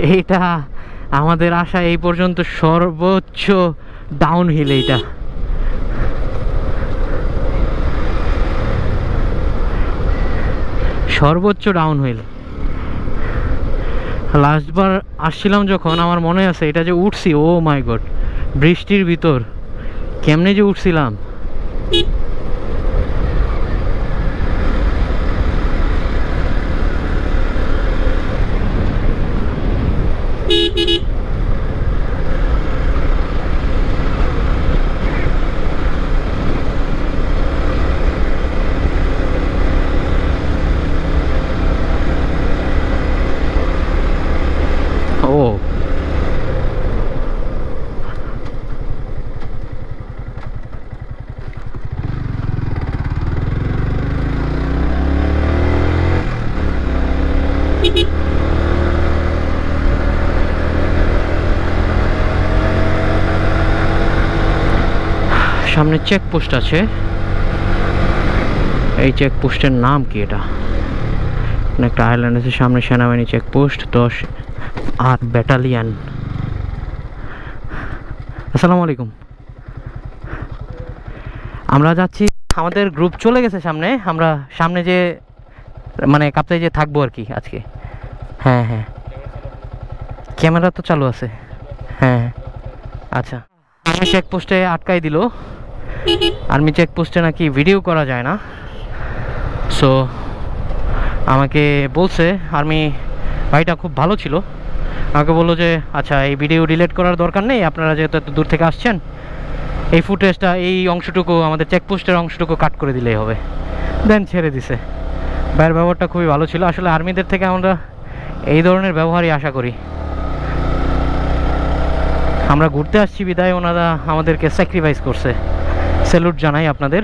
এইটা আমাদের আসা এই পর্যন্ত সর্বোচ্চ ডাউনহিল। এইটা সর্বোচ্চ ডাউনহিল। লাস্টবার আসছিলাম যখন, আমার মনে আছে এটা যে উঠছি, ও মাই গড, বৃষ্টির ভিতর কেমনে যে উঠছিলাম। ও সামনে চেকপোস্ট আছে। এই চেকপোস্টের নাম কি? এটা একটা আইল্যান্ড আছে সামনে, সেনাবাহিনী চেকপোস্ট 10 আর ব্যাটালিয়ান। আসসালামু আলাইকুম। আমরা যাচ্ছি, আমাদের গ্রুপ চলে গেছে সামনে। আমরা সামনে যে মানে কাপ্তাই যে থাকবো আর কি আজকে। হ্যাঁ হ্যাঁ, ক্যামেরা তো চালু আছে। হ্যাঁ আচ্ছা, আর্মি চেকপোস্টে আটকাই দিল। আর্মি চেকপোস্টে নাকি ভিডিও করা যায় না। সো আমাকে বলছে, আর্মি ভাইটা খুব ভালো ছিল, আমাকে বললো যে আচ্ছা এই ভিডিও ডিলিট করার দরকার নেই, আপনারা যেহেতু এত দূর থেকে আসছেন, এই ফুটেজটা, এই অংশটুকু, আমাদের চেকপোস্টের অংশটুকু কাট করে দিলেই হবে। দেন ছেড়ে দিছে। ভাইয়ের ব্যবহারটা খুবই ভালো ছিল। আসলে আর্মিদের থেকে আমরা এই ধরনের ব্যবহারই আশা করি। আমরা ঘুরতে আসছি বিদায় ওনারা আমাদেরকে স্যাক্রিফাইস করছে। স্যালুট জানাই আপনাদের।